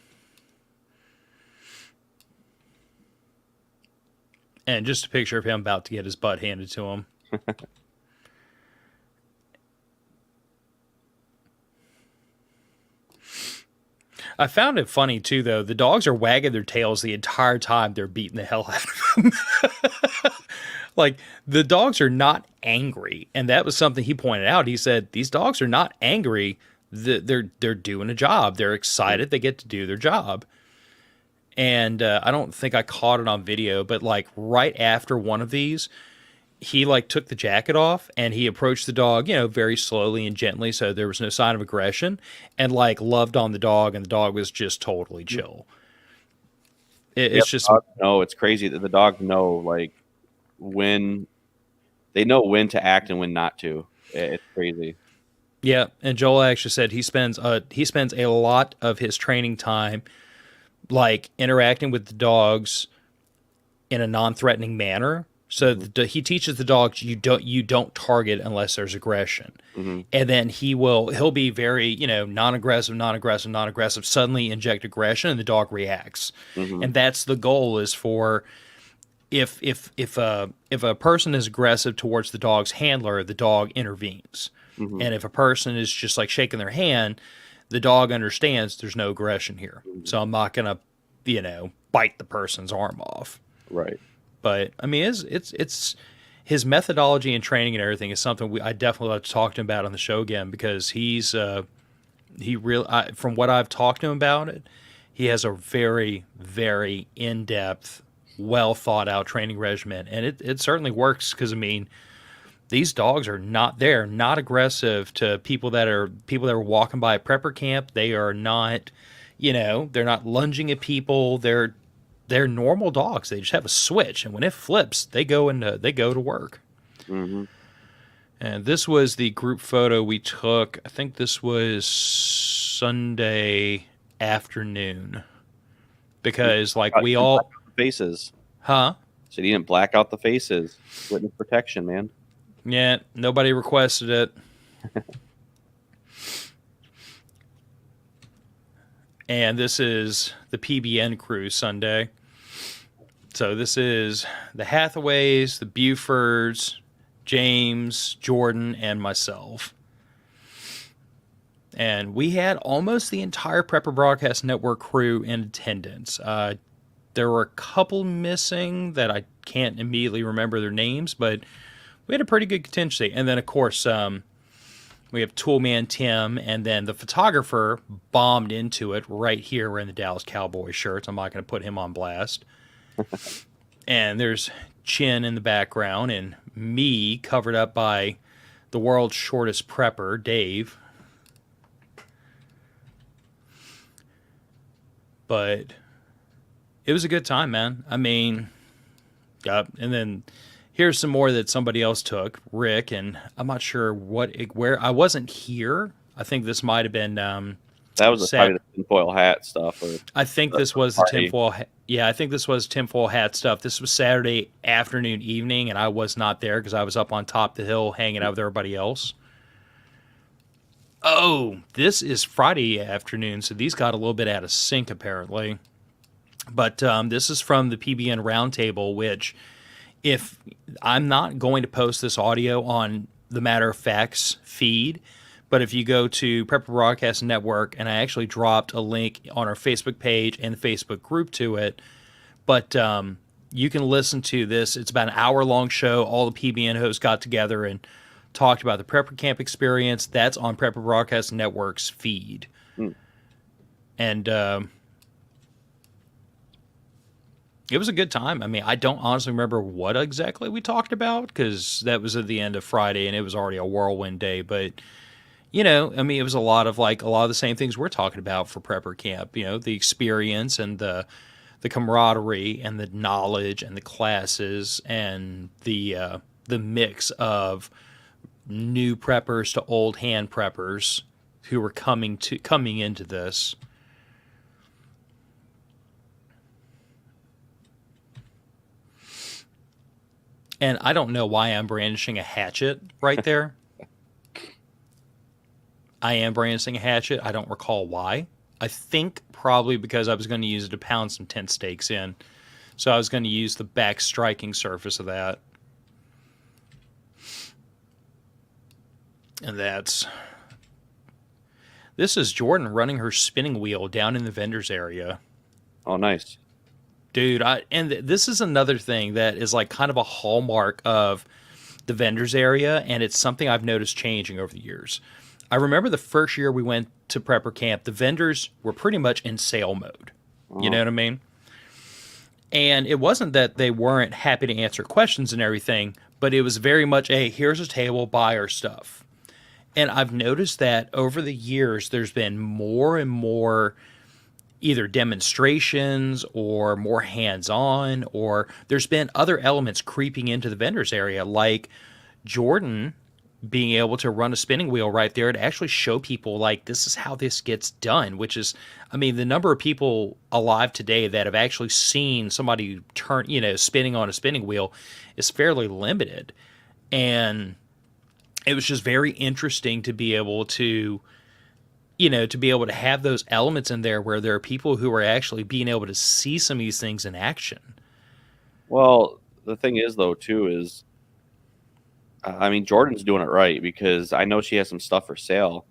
S1: And just a picture of him about to get his butt handed to him. I found it funny, too, though. The dogs are wagging their tails the entire time they're beating the hell out of him. Like, the dogs are not angry. And that was something he pointed out. He said, these dogs are not angry. They're doing a job. They're excited they get to do their job. And I don't think I caught it on video, but like right after one of these, he like took the jacket off and he approached the dog, very slowly and gently, so there was no sign of aggression, and like loved on the dog, and the dog was just totally chill. It's just
S2: no, it's crazy that the dogs know like when to act and when not to. It's crazy.
S1: Yeah, and Joel actually said he spends a lot of his training time like interacting with the dogs in a non-threatening manner. So he teaches the dogs you don't target unless there's aggression. Mm-hmm. And then he'll be very, non-aggressive, suddenly inject aggression and the dog reacts. Mm-hmm. And that's the goal, is for if a person is aggressive towards the dog's handler, the dog intervenes. Mm-hmm. And if a person is just like shaking their hand, the dog understands there's no aggression here. So I'm not going to, bite the person's arm off.
S2: Right.
S1: But I mean, it's his methodology and training and everything is something I definitely love to talk to him about on the show again, because from what I've talked to him about it, he has a very, very in-depth, well thought out training regimen. And it certainly works, because I mean, These dogs are not there, not aggressive to people that are walking by a prepper camp. They are not, they're not lunging at people. They're normal dogs. They just have a switch, and when it flips, they go to work.
S2: Mm-hmm.
S1: And this was the group photo we took. I think this was Sunday afternoon because like we all
S2: faces.
S1: Huh?
S2: So you didn't black out the faces. Witness protection, man.
S1: Yeah, nobody requested it. And this is the PBN crew Sunday. So this is the Hathaways, the Bufords, James, Jordan, and myself. And we had almost the entire Prepper Broadcast Network crew in attendance. There were a couple missing that I can't immediately remember their names, but we had a pretty good contingency. And then, of course, we have Toolman Tim, and then the photographer bombed into it right here wearing the Dallas Cowboy shirts. I'm not going to put him on blast. And there's Chin in the background, and me covered up by the world's shortest prepper, Dave. But it was a good time, man. I mean, and then here's some more that somebody else took, Rick, and I'm not sure where I wasn't here. I think this might have been
S2: that was probably the tinfoil hat stuff.
S1: I think this was the tinfoil. Yeah, I think this was tinfoil hat stuff. This was Saturday afternoon, evening, and I was not there because I was up on top of the hill hanging out with everybody else. Oh, this is Friday afternoon, so these got a little bit out of sync apparently. But this is from the PBN Roundtable, which if I'm not going to post this audio on the Matter of Facts feed, but if you go to Prepper Broadcast Network, and I actually dropped a link on our Facebook page and the Facebook group to it, but you can listen to this. It's about an hour-long show. All the PBN hosts got together and talked about the Prepper Camp experience. That's on Prepper Broadcast Network's feed. And it was a good time. I mean, I don't honestly remember what exactly we talked about because that was at the end of Friday and it was already a whirlwind day. But, I mean, it was a lot of the same things we're talking about for Prepper Camp. The experience and the camaraderie and the knowledge and the classes and the mix of new preppers to old hand preppers who were coming into this. And I don't know why I'm brandishing a hatchet right there. I am brandishing a hatchet. I don't recall why. I think probably because I was going to use it to pound some tent stakes in. So I was going to use the back striking surface of that. And this is Jordan running her spinning wheel down in the vendors area.
S2: Oh, nice.
S1: Dude, and this is another thing that is like kind of a hallmark of the vendors area, and it's something I've noticed changing over the years. I remember the first year we went to Prepper Camp, the vendors were pretty much in sale mode. You know what I mean? And it wasn't that they weren't happy to answer questions and everything, but it was very much, hey, here's a table, buy our stuff. And I've noticed that over the years, there's been more and more either demonstrations or more hands-on, or there's been other elements creeping into the vendors area, like Jordan being able to run a spinning wheel right there to actually show people like this is how this gets done, which is, I mean, the number of people alive today that have actually seen somebody turn, spinning on a spinning wheel is fairly limited. And it was just very interesting to be able to have those elements in there where there are people who are actually being able to see some of these things in action.
S2: Well, the thing is, though, too, is, I mean, Jordan's doing it right because I know she has some stuff for sale,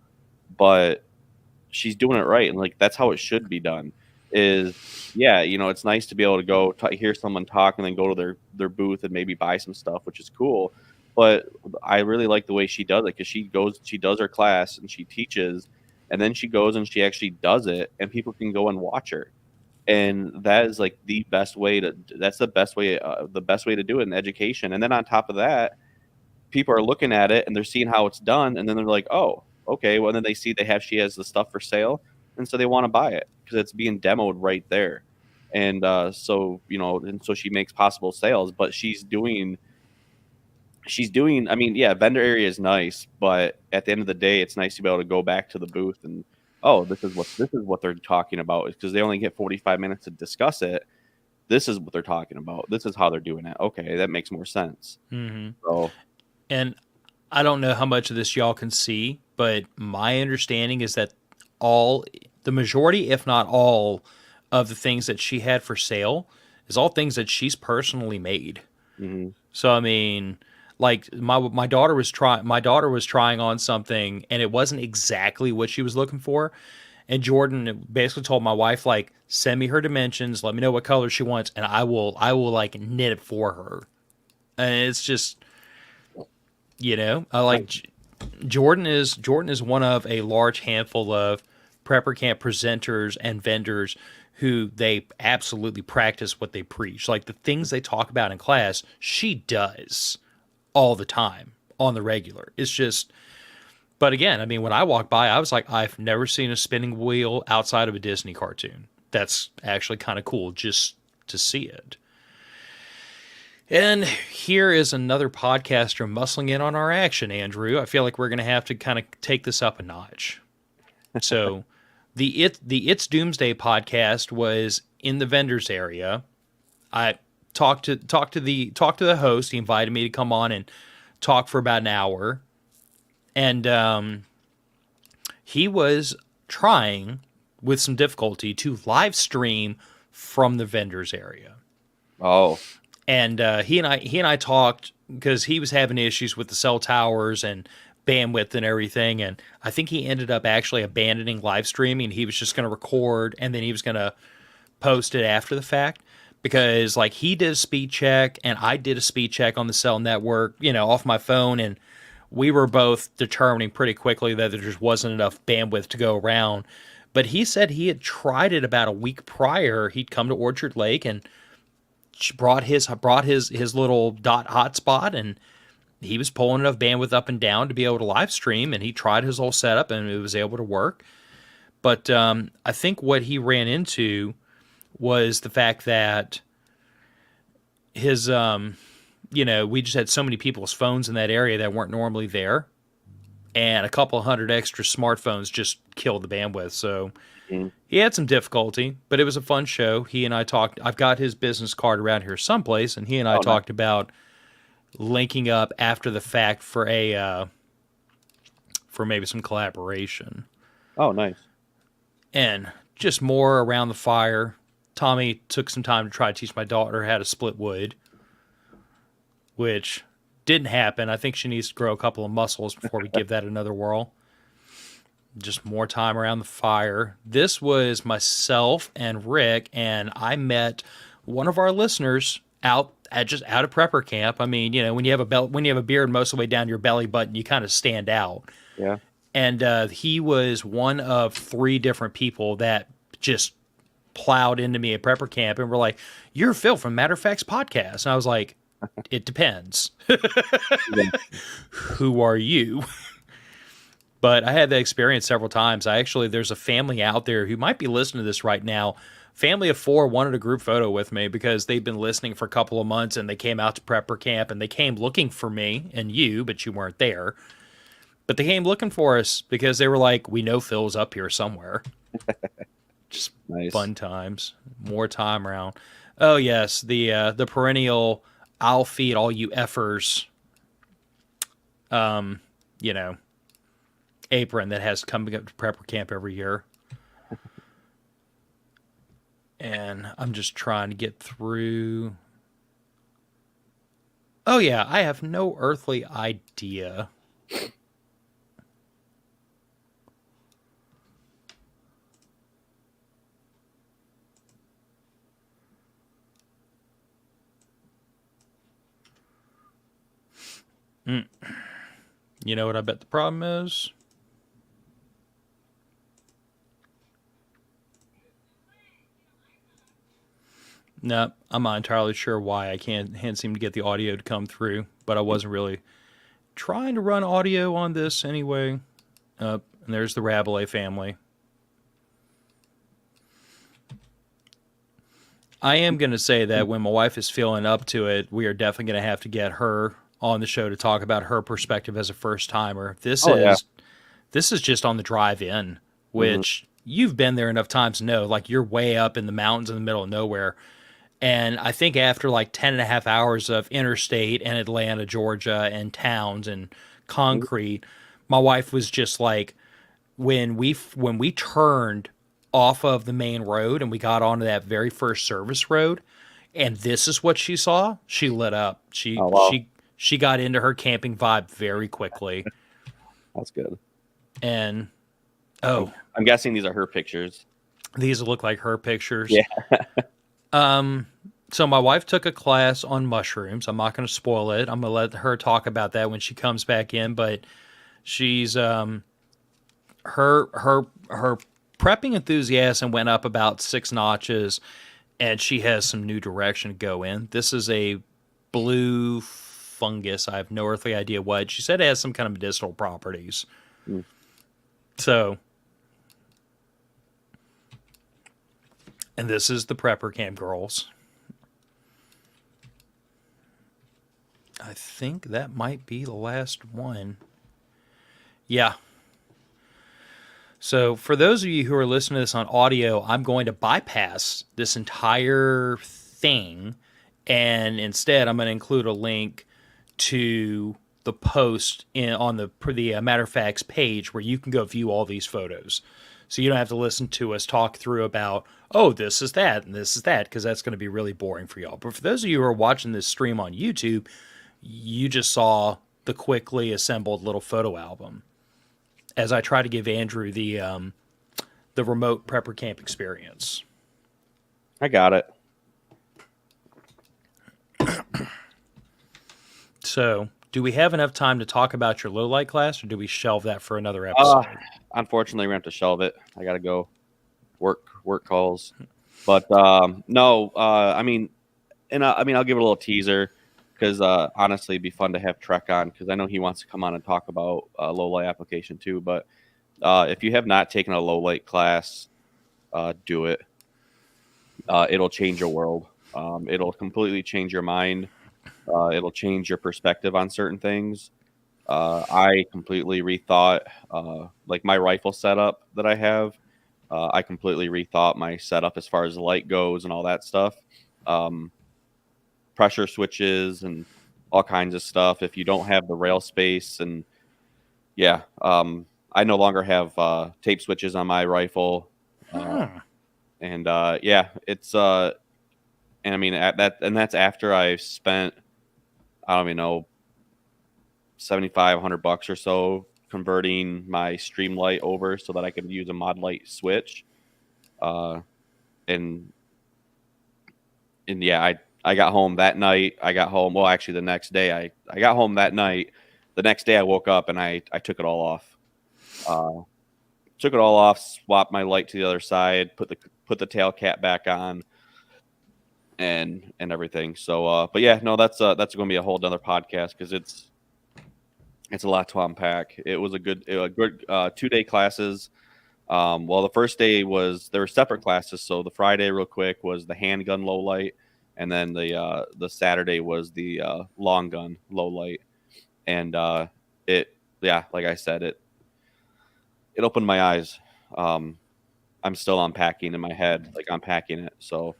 S2: but she's doing it right. And, like, that's how it should be done is, yeah, it's nice to be able to go hear someone talk and then go to their booth and maybe buy some stuff, which is cool. But I really like the way she does it because she does her class and she teaches. And then she goes and she actually does it, and people can go and watch her. And that is like the best way to do it in education. And then on top of that, people are looking at it and they're seeing how it's done, and then they're like, oh, okay. Well, then they see she has the stuff for sale, and so they want to buy it because it's being demoed right there. And so and so she makes possible sales, but she's doing. I mean, yeah, vendor area is nice, but at the end of the day, it's nice to be able to go back to the booth and this is what they're talking about, because they only get 45 minutes to discuss it. This is what they're talking about. This is how they're doing it. Okay, that makes more sense.
S1: Mm-hmm.
S2: So,
S1: and I don't know how much of this y'all can see, but my understanding is that the majority, if not all, of the things that she had for sale is all things that she's personally made.
S2: mm-hmm.
S1: So I mean, like my daughter was trying on something and it wasn't exactly what she was looking for. And Jordan basically told my wife, like, send me her dimensions, let me know what color she wants, and I will like knit it for her. And it's just, I like Jordan is one of a large handful of prepper camp presenters and vendors who they absolutely practice what they preach. Like the things they talk about in class, she does all the time on the regular. It's just, but again, I mean, when I walked by, I was like, I've never seen a spinning wheel outside of a Disney cartoon. That's actually kind of cool just to see it. And here is another podcaster muscling in on our action, Andrew. I feel like we're going to have to kind of take this up a notch. So the It's Doomsday podcast was in the vendors area. I talked to the host. He invited me to come on and talk for about an hour. And he was trying with some difficulty to live stream from the vendors area.
S2: Oh.
S1: And he and I talked because he was having issues with the cell towers and bandwidth and everything. And I think he ended up actually abandoning live streaming. He was just going to record and then he was going to post it after the fact, because like he did a speed check and I did a speed check on the cell network, off my phone. And we were both determining pretty quickly that there just wasn't enough bandwidth to go around. But he said he had tried it about a week prior. He'd come to Orchard Lake and brought his little dot hotspot, and he was pulling enough bandwidth up and down to be able to live stream, and he tried his whole setup and it was able to work. But I think what he ran into was the fact that his we just had so many people's phones in that area that weren't normally there, and a couple hundred extra smartphones just killed the bandwidth. So he had some difficulty, but it was a fun show. He and I talked. I've got his business card around here someplace, and he and I talked about linking up after the fact for maybe some collaboration.
S2: Oh, nice.
S1: And just more around the fire. Tommy took some time to try to teach my daughter how to split wood, which didn't happen. I think she needs to grow a couple of muscles before we give that another whirl. Just more time around the fire. This was myself and Rick, and I met one of our listeners out of prepper camp. I mean, when you have a beard most of the way down your belly button, you kind of stand out.
S2: Yeah.
S1: And he was one of 3 different people that just plowed into me at prepper camp and were like, "You're Phil from Matter of Fact's podcast." And I was like, "It depends." Who are you? But I had that experience several times. There's a family out there who might be listening to this right now. Family of 4 wanted a group photo with me because they've been listening for a couple of months, and they came out to prepper camp and they came looking for me and you, but you weren't there. But they came looking for us because they were like, "We know Phil's up here somewhere." Just nice. Fun times. More time around. Oh yes, the perennial "I'll feed all you effers," apron that has coming up to prepper camp every year. And I'm just trying to get through. Oh yeah, I have no earthly idea. You know what I bet the problem is? No, I'm not entirely sure why I can't seem to get the audio to come through, but I wasn't really trying to run audio on this anyway. And there's the Rabalais family. I am going to say that when my wife is feeling up to it, we are definitely going to have to get her on the show to talk about her perspective as a first timer.
S2: Oh yeah.
S1: This is just on the drive in,
S2: Hmm.
S1: which you've been there enough times to know, like you're way up in the mountains in the middle of nowhere. And I think after like 10 and a half hours of interstate and Atlanta, Georgia, and towns and concrete, my wife was just like, when we turned off of the main road and we got onto that very first service road, and this is what she saw, she lit up. She
S2: Oh wow,
S1: she she got into her camping vibe very quickly.
S2: that's good.
S1: And
S2: I'm,
S1: oh,
S2: I'm guessing these are her pictures.
S1: these look like her pictures.
S2: Yeah.
S1: So my wife took a class on mushrooms. I'm not going to spoil it. I'm going to let her talk about that when she comes back in. But she's her prepping enthusiasm went up about 6 notches, and she has some new direction to go in. This is a blue fungus. I have no earthly idea what. She said it has some kind of medicinal properties.
S2: Mm.
S1: So, and this is the prepper camp girls. I think that might be the last one. Yeah. So, for those of you who are listening to this on audio, I'm going to bypass this entire thing, and instead I'm going to include a link to the post on the Matter of Facts page where you can go view all these photos. So you don't have to listen to us talk through about, oh, this is that and this is that, because that's going to be really boring for y'all. But for those of you who are watching this stream on YouTube, you just saw the quickly assembled little photo album as I try to give Andrew the remote prepper camp experience.
S2: I got it.
S1: So, do we have enough time to talk about your low light class, or do we shelve that for another episode?
S2: Unfortunately, we're going to have to shelve it. I got to go work calls. But no, I mean, I'll give it a little teaser because honestly, it'd be fun to have Trek on because I know he wants to come on and talk about low light application too. But if you have not taken a low light class, do it. It'll change your world. It'll completely change your mind. It'll change your perspective on certain things. I completely rethought like my rifle setup that I have. I completely rethought my setup as far as light goes and all that stuff. Pressure switches and all kinds of stuff. If you don't have the rail space and yeah, I no longer have tape switches on my rifle. And yeah, it's and I mean that's after I've spent I don't even know $7,500 or so converting my Streamlight over so that I could use a mod light switch. And yeah, I got home that night. I got home. Well, actually, the next day I got home that night. The next day I woke up and I took it all off. Took it all off. Swapped my light to the other side. Put the tail cap back on. And everything. So, but yeah, no, that's going to be a whole other podcast because it's a lot to unpack. It was a good 2-day classes. Well, the first day there were separate classes. So the Friday, real quick, was the handgun low light, and then the Saturday was the long gun low light. And like I said, it opened my eyes. I'm still unpacking in my head, like unpacking it. So.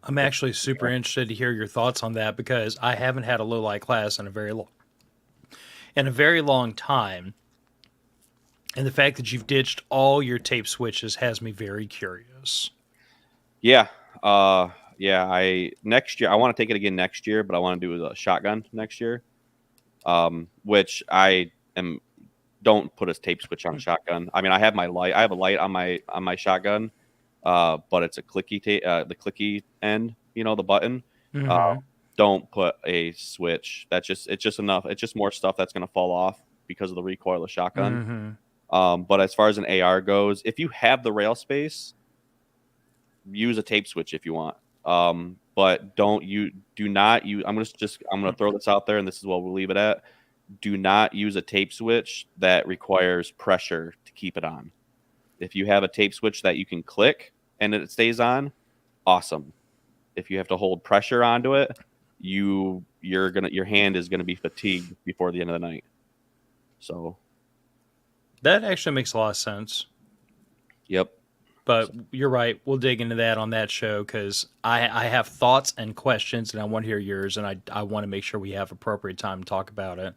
S1: I'm actually super interested to hear your thoughts on that because I haven't had a low light class in a very long time. And the fact that you've ditched all your tape switches has me very curious.
S2: Yeah. Next year I want to take it again next year, but I want to do a shotgun next year. Which don't put a tape switch on a shotgun. I mean, I have my light. I have a light on my shotgun. But it's a clicky the clicky end, the button.
S1: Mm-hmm.
S2: Don't put a switch. It's just enough. It's just more stuff that's going to fall off because of the recoil of the shotgun.
S1: Mm-hmm.
S2: But as far as an AR goes, if you have the rail space, use a tape switch if you want. But do not use. I'm going to throw this out there, and this is what we'll leave it at. do not use a tape switch that requires pressure to keep it on. If you have a tape switch that you can click and it stays on, awesome. If you have to hold pressure onto it, your hand is gonna be fatigued before the end of the night. So
S1: That actually makes a lot of sense.
S2: yep.
S1: But you're right. We'll dig into that on that show because I have thoughts and questions, and I want to hear yours, and I want to make sure we have appropriate time to talk about it.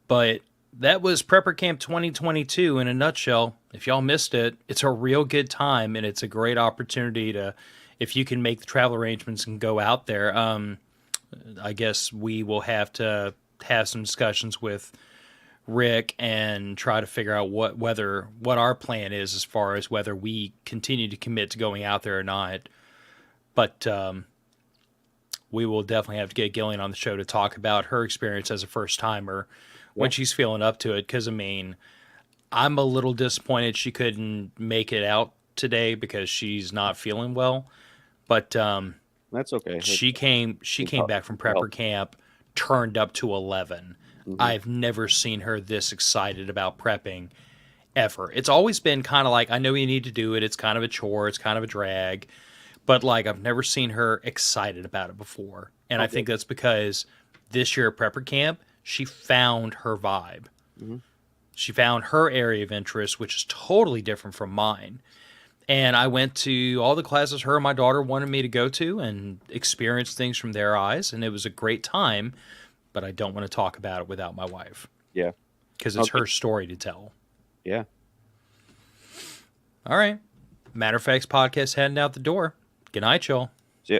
S1: But that was Prepper Camp 2022 in a nutshell. If y'all missed it, it's a real good time, and it's a great opportunity to, if you can make the travel arrangements and go out there. I guess we will have to have some discussions with Rick and try to figure out what our plan is as far as whether we continue to commit to going out there or not. But we will definitely have to get Gillian on the show to talk about her experience as a first timer when she's feeling up to it. Because I mean, I'm a little disappointed she couldn't make it out today because she's not feeling well. But
S2: that's okay.
S1: She came back from prepper camp, turned up to 11. Mm-hmm. I've never seen her this excited about prepping ever. It's always been kind of like, I know you need to do it. It's kind of a chore. It's kind of a drag. But like, I've never seen her excited about it before. And I think that's because this year at prepper camp, she found her vibe. Mm-hmm. She found her area of interest, which is totally different from mine. And I went to all the classes her and my daughter wanted me to go to and experience things from their eyes. And it was a great time. But I don't want to talk about it without my wife.
S2: Yeah.
S1: Because it's her story to tell.
S2: Yeah.
S1: All right. Matter of Fact's podcast heading out the door. Good night, y'all.
S2: See ya.